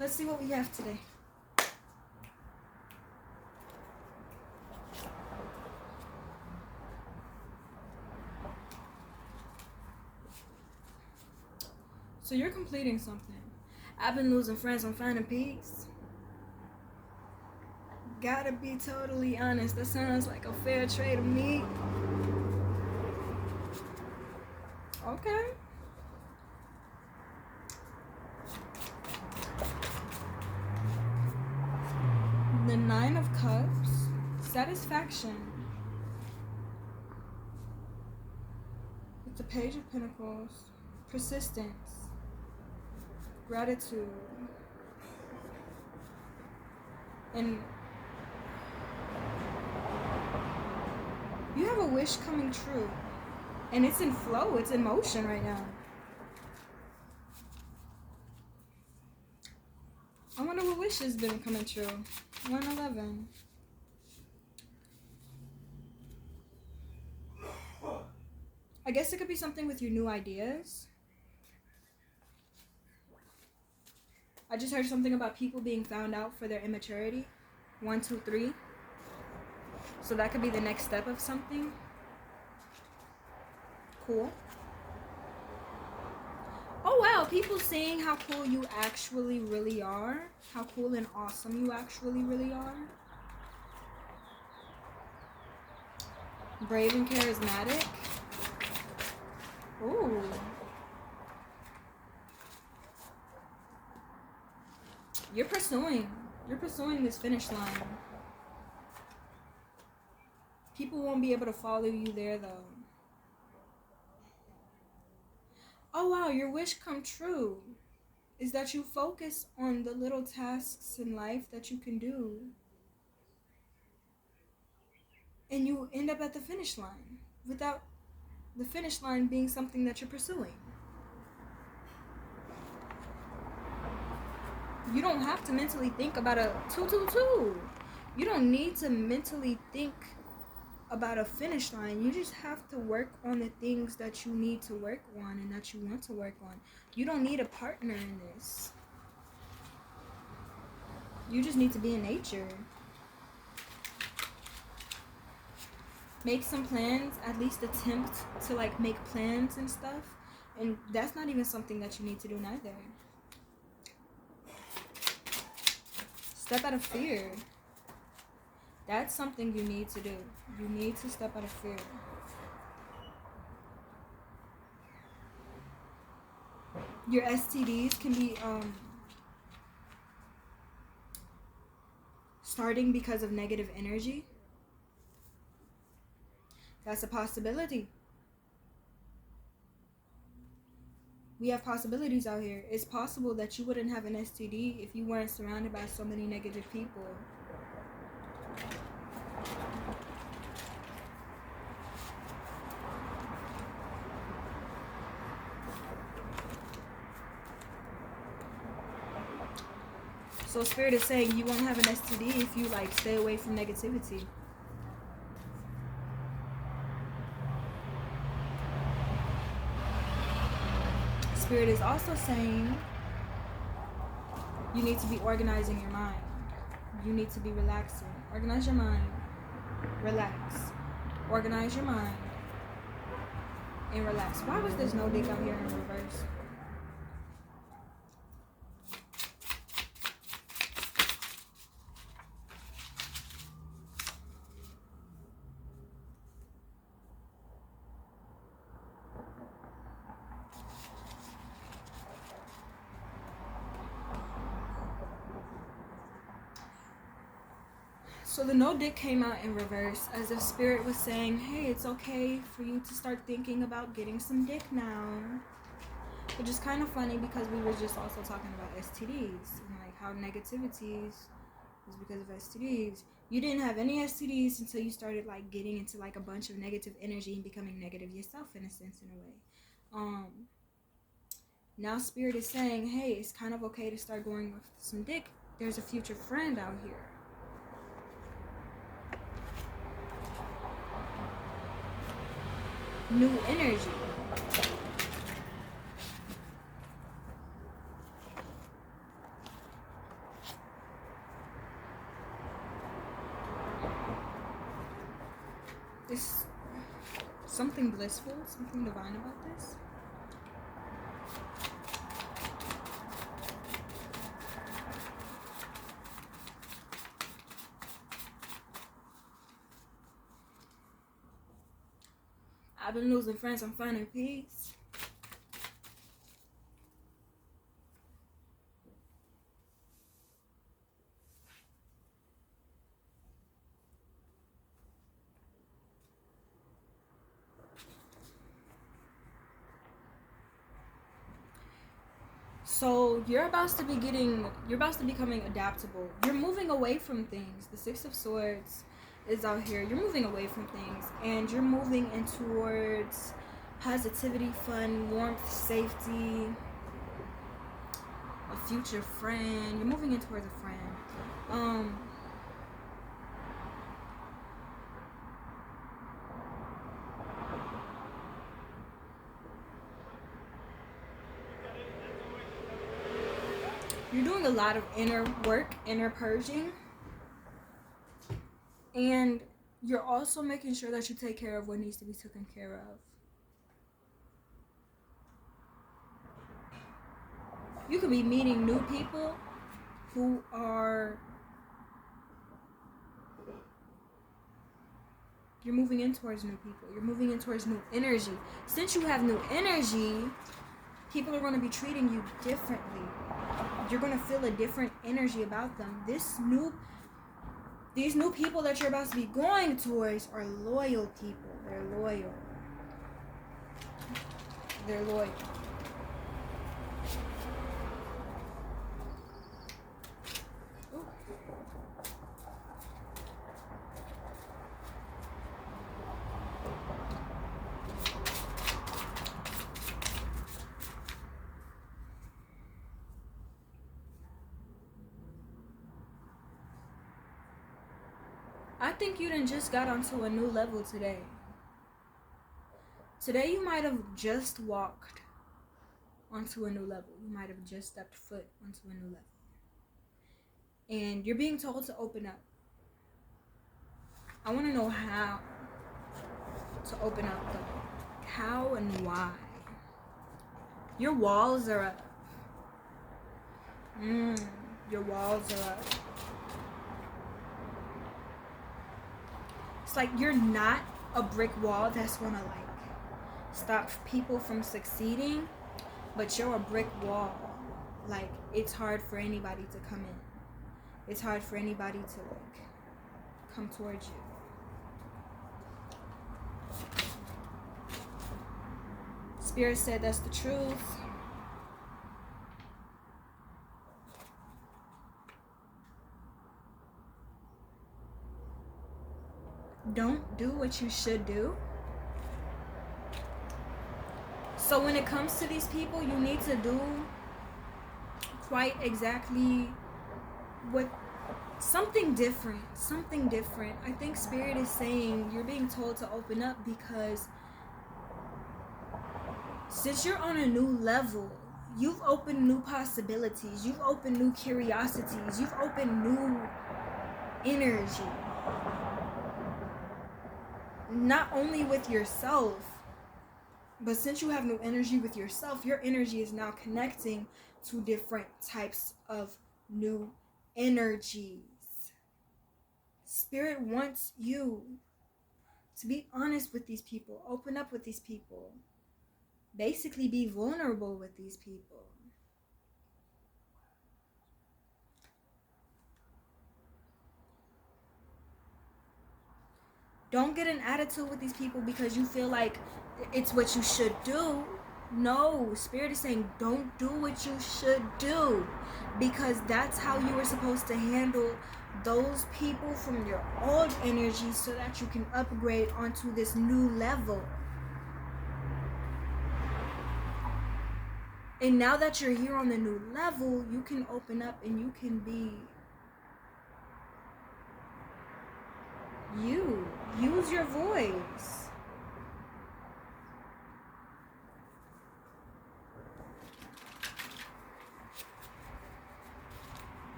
Let's see what we have today. So you're completing something. I've been losing friends, I'm finding peace. Gotta be totally honest, that sounds like a fair trade to me. Okay. The Nine of Cups, satisfaction. With the Page of Pentacles, persistence, gratitude, and you have a wish coming true. And it's in flow, it's in motion right now. I wonder what wish has been coming true. 111. I guess it could be something with your new ideas. I just heard something about people being found out for their immaturity. 1, 2, 3. So that could be the next step of something. Cool. Oh wow, people saying how cool you actually really are. How cool and awesome you actually really are. Brave and charismatic. Ooh. You're pursuing this finish line. People won't be able to follow you there though. Oh wow, your wish come true is that you focus on the little tasks in life that you can do. And you end up at the finish line without the finish line being something that you're pursuing. You don't have to mentally think about a 222. You don't need to mentally think about a finish line. You just have to work on the things that you need to work on and that you want to work on. You don't need a partner in this. You just need to be in nature. Make some plans, at least attempt to like make plans and stuff. And that's not even something that you need to do neither. Step out of fear. That's something you need to do. You need to step out of fear. Your STDs can be starting because of negative energy. That's a possibility. We have possibilities out here. It's possible that you wouldn't have an STD if you weren't surrounded by so many negative people. So Spirit is saying you won't have an STD if you like stay away from negativity. Spirit is also saying you need to be organizing your mind. You need to be relaxing. Organize your mind. Relax. Organize your mind. And relax. Why was there's no dick out here in reverse? So the no dick came out in reverse, as if Spirit was saying, hey, it's okay for you to start thinking about getting some dick now. Which is kind of funny because we were just also talking about STDs and like how negativities is because of STDs. You didn't have any STDs until you started like getting into like a bunch of negative energy and becoming negative yourself in a sense, in a way. Now Spirit is saying, hey, it's kind of okay to start going with some dick. There's a future friend out here. New energy. It's something blissful, something divine about this. I've been losing friends, I'm finding peace. So you're about to be becoming adaptable. You're moving away from things. The Six of Swords is out here. You're moving away from things, and you're moving in towards positivity, fun, warmth, safety, a future friend. You're moving in towards a friend. You're doing a lot of inner work, inner purging. And you're also making sure that you take care of what needs to be taken care of. You could be meeting new people who are... You're moving in towards new people. You're moving in towards new energy. Since you have new energy, people are going to be treating you differently. You're going to feel a different energy about them. These new people that you're about to be going towards are loyal people. They're loyal. They're loyal. Ooh. I think you done just got onto a new level today. Today you might have just walked onto a new level. You might have just stepped foot onto a new level. And you're being told to open up. I want to know how to open up though. How and why. Your walls are up. Your walls are up. It's like you're not a brick wall that's gonna like stop people from succeeding, but you're a brick wall. Like it's hard for anybody to come in. It's hard for anybody to like come towards you. Spirit said that's the truth. Don't do what you should do. So when it comes to these people, you need to do quite exactly what something different. I think Spirit is saying you're being told to open up because since you're on a new level, you've opened new possibilities, you've opened new curiosities, you've opened new energy. Not only with yourself, but since you have new energy with yourself, your energy is now connecting to different types of new energies. Spirit wants you to be honest with these people, open up with these people, basically be vulnerable with these people. Don't get an attitude with these people because you feel like it's what you should do. No, Spirit is saying don't do what you should do because that's how you were supposed to handle those people from your old energy so that you can upgrade onto this new level. And now that you're here on the new level, you can open up and you can be you. Use your voice.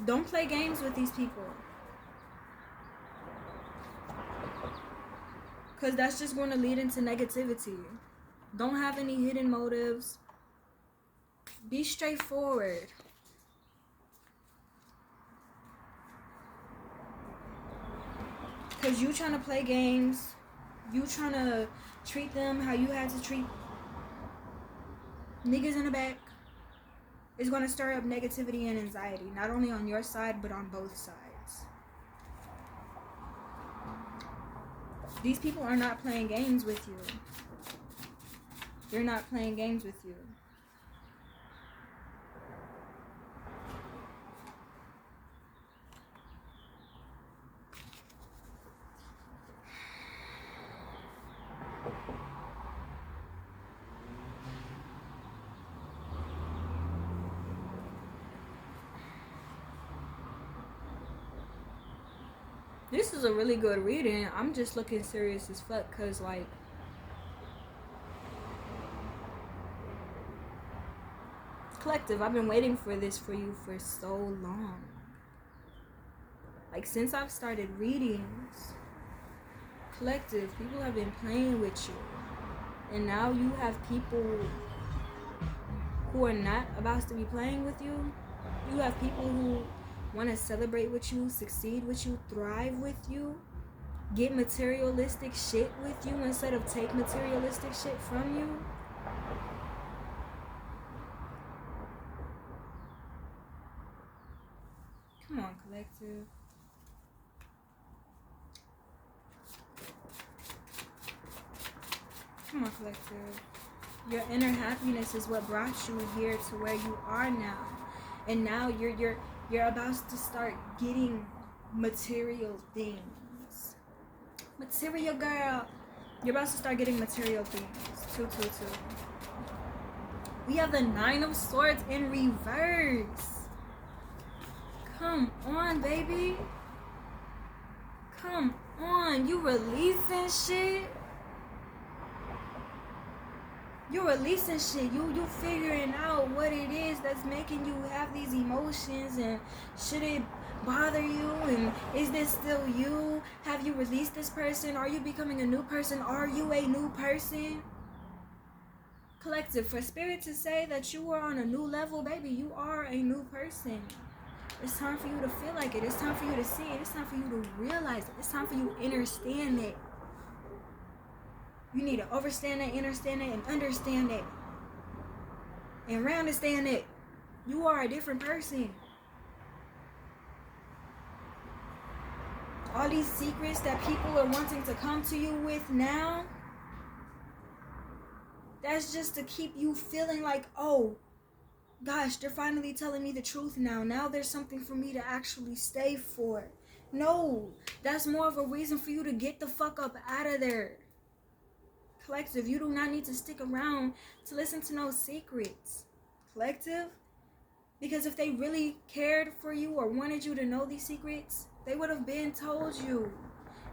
Don't play games with these people. Because that's just going to lead into negativity. Don't have any hidden motives. Be straightforward. Because you trying to play games. You trying to treat them how you had to treat niggas in the back. It's going to stir up negativity and anxiety. Not only on your side, but on both sides. These people are not playing games with you. They're not playing games with you. This is a really good reading. I'm just looking serious as fuck because, like, Collective, I've been waiting for this for you for so long. Like, since I've started readings, Collective, people have been playing with you. And now you have people who are not about to be playing with you. You have people who want to celebrate with you, succeed with you, thrive with you, get materialistic shit with you instead of take materialistic shit from you. Come on, Collective. Come on, Collective. Your inner happiness is what brought you here to where you are now. And now you're about to start getting material things. Material girl. You're about to start getting material things. 222. We have the 9 of Swords in reverse. Come on, baby. Come on. You releasing shit. You're releasing shit. You figuring out what it is that's making you have these emotions, and should it bother you, and is this still you? Have you released this person? Are you becoming a new person? Are you a new person? Collective, for Spirit to say that you are on a new level, baby, you are a new person. It's time for you to feel like it. It's time for you to see it. It's time for you to realize it. It's time for you to understand it. You need to overstand it, understand it, and understand it. And understand it. You are a different person. All these secrets that people are wanting to come to you with now, that's just to keep you feeling like, oh, gosh, they're finally telling me the truth now. Now there's something for me to actually stay for. No, that's more of a reason for you to get the fuck up out of there. Collective, you do not need to stick around to listen to no secrets. Collective, because if they really cared for you or wanted you to know these secrets, they would have been told you.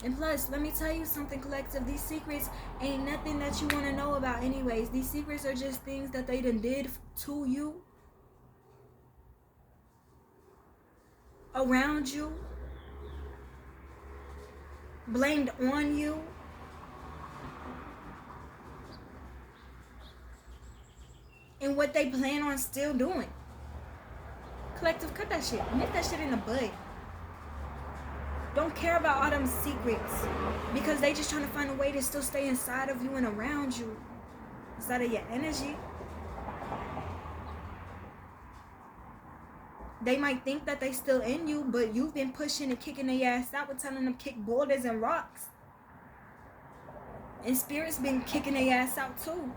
And plus, let me tell you something, Collective, these secrets ain't nothing that you want to know about anyways. These secrets are just things that they done did to you, around you, blamed on you. And what they plan on still doing. Collective, cut that shit. Nip that shit in the bud. Don't care about all them secrets, because they just trying to find a way to still stay inside of you and around you, inside of your energy. They might think that they still in you, but you've been pushing and kicking their ass out with telling them kick boulders and rocks. And Spirit's been kicking their ass out too.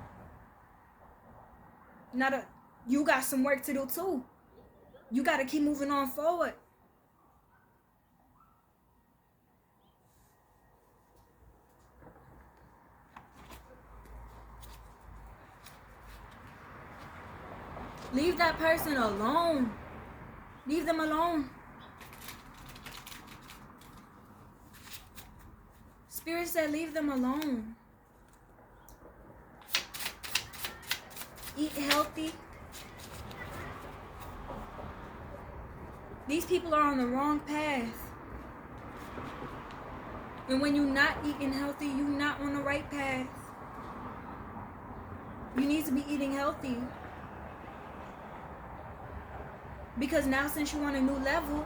You got some work to do too. You got to keep moving on forward. Leave that person alone. Leave them alone. Spirit said leave them alone. Eat healthy. These people are on the wrong path. And when you're not eating healthy, you're not on the right path. You need to be eating healthy. Because now, since you're on a new level,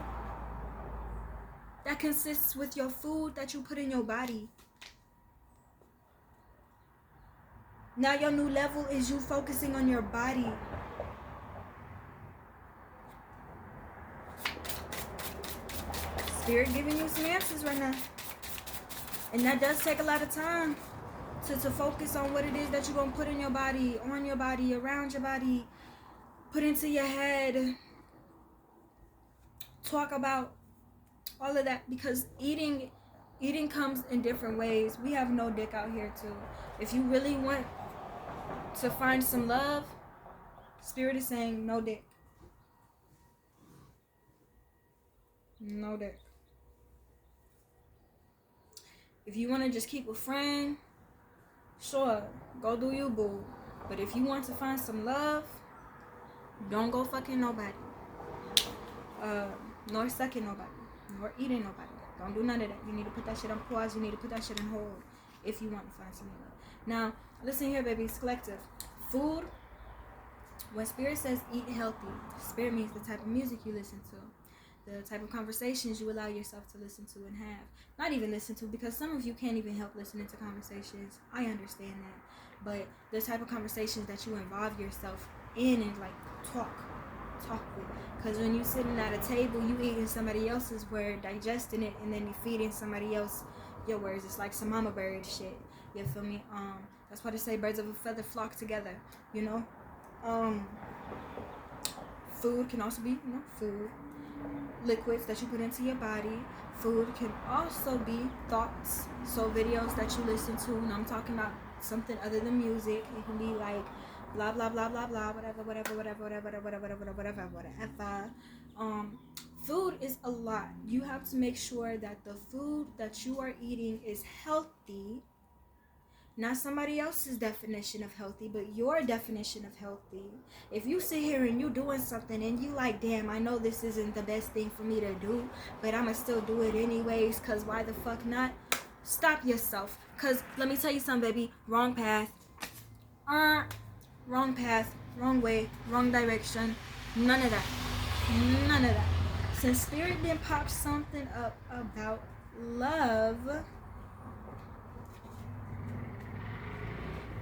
that consists with your food that you put in your body. Now your new level is you focusing on your body. Spirit giving you some answers right now. And that does take a lot of time to focus on what it is that you're going to put in your body, on your body, around your body, put into your head. Talk about all of that, because eating comes in different ways. We have no dick out here too. If you really want to find some love, Spirit is saying no dick. No dick. If you want to just keep a friend, sure, go do you, boo. But if you want to find some love, don't go fucking nobody. Nor sucking nobody. Nor eating nobody. Don't do none of that. You need to put that shit on pause. You need to put that shit on hold if you want to find some love. Now, listen here, baby. It's collective. Food, when Spirit says eat healthy, Spirit means the type of music you listen to, the type of conversations you allow yourself to listen to and have. Not even listen to, because some of you can't even help listening to conversations. I understand that. But the type of conversations that you involve yourself in and like talk with. Because when you're sitting at a table, you eating somebody else's word, digesting it, and then you feeding somebody else your words. It's like some mama bird shit. You feel me? That's why they say birds of a feather flock together. You know? Food can also be, food. Liquids that you put into your body. Food can also be thoughts. So videos that you listen to, and I'm talking about something other than music. It can be like blah blah blah blah blah, whatever. Food is a lot. You have to make sure that the food that you are eating is healthy. Not somebody else's definition of healthy, but your definition of healthy. If you sit here and you doing something and you like, damn, I know this isn't the best thing for me to do, but I'ma still do it anyways, cause why the fuck not? Stop yourself. Cause let me tell you something, baby. Wrong path. Wrong path. Wrong way. Wrong direction. None of that. None of that. Since Spirit didn't pop something up about love,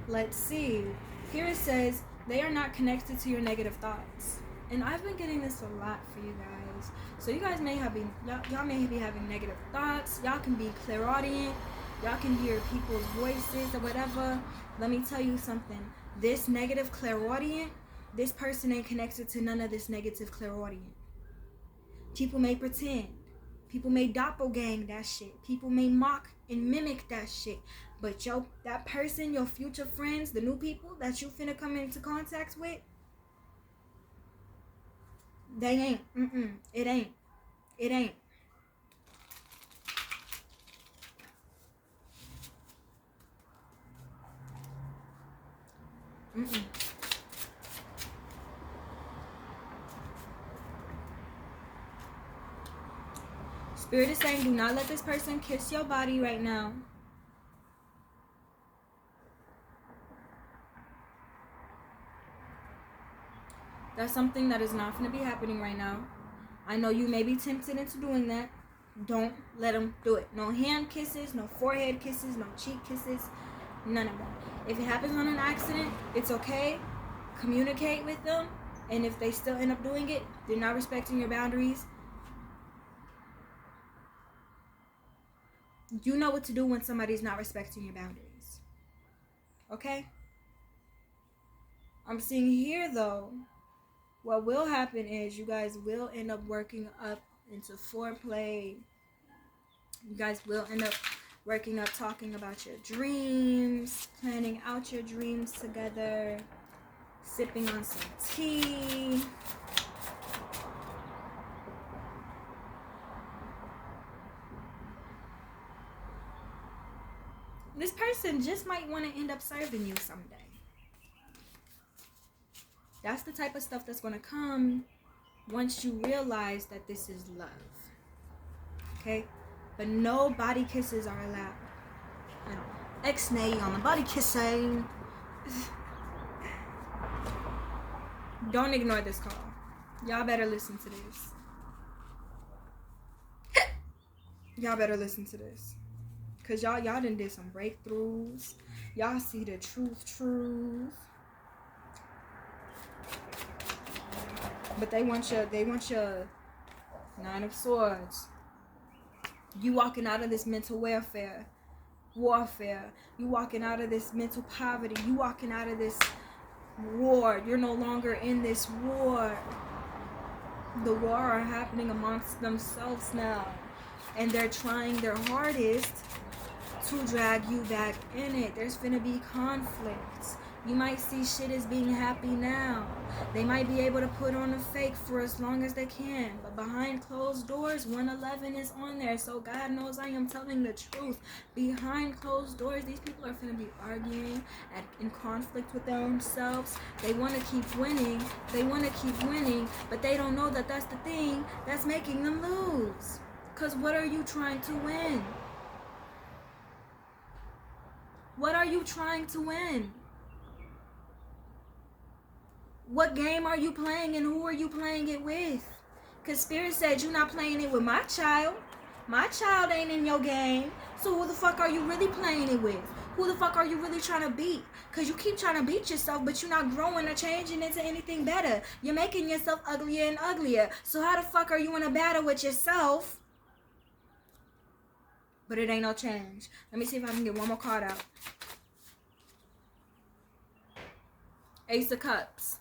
let's see. Here it says, they are not connected to your negative thoughts. And I've been getting this a lot for you guys. So you guys may have y'all may be having negative thoughts. Y'all can be clairaudient. Y'all can hear people's voices or whatever. Let me tell you something. This negative clairaudient, this person ain't connected to none of this negative clairaudient. People may pretend. People may doppelgang that shit. People may mock and mimic that shit. But that person, your future friends, the new people that you finna come into contact with, they ain't. It ain't. It ain't. Spirit is saying, do not let this person kiss your body right now. That's something that is not going to be happening right now. I know you may be tempted into doing that. Don't let them do it. No hand kisses, no forehead kisses, no cheek kisses, none of that. If it happens on an accident, it's okay. Communicate with them. And if they still end up doing it, they're not respecting your boundaries. You know what to do when somebody's not respecting your boundaries. Okay? I'm seeing here, though, what will happen is you guys will end up working up into foreplay. You guys will end up working up, talking about your dreams, planning out your dreams together, sipping on some tea. This person just might want to end up serving you someday. That's the type of stuff that's going to come once you realize that this is love. Okay? But no body kisses are allowed. I don't X-nay on the body kissing. Don't ignore this call. Y'all better listen to this. Y'all better listen to this. Cause y'all done did some breakthroughs. Y'all see the truth. But they want your Nine of Swords. You walking out of this mental warfare. You walking out of this mental poverty. You walking out of this war. You're no longer in this war. The war are happening amongst themselves now. And they're trying their hardest to drag you back in it. There's gonna be conflicts. You might see shit as being happy now. They might be able to put on a fake for as long as they can. But behind closed doors, 111 is on there. So God knows I am telling the truth. Behind closed doors, these people are gonna be arguing and in conflict with themselves. They want to keep winning. But they don't know that that's the thing that's making them lose. Because what are you trying to win? What are you trying to win? What game are you playing and who are you playing it with? Because Spirit said you're not playing it with my child. My child ain't in your game. So who the fuck are you really playing it with? Who the fuck are you really trying to beat? Because you keep trying to beat yourself, but you're not growing or changing into anything better. You're making yourself uglier and uglier. So how the fuck are you in a battle with yourself? But it ain't no change. Let me see if I can get one more card out. Ace of Cups.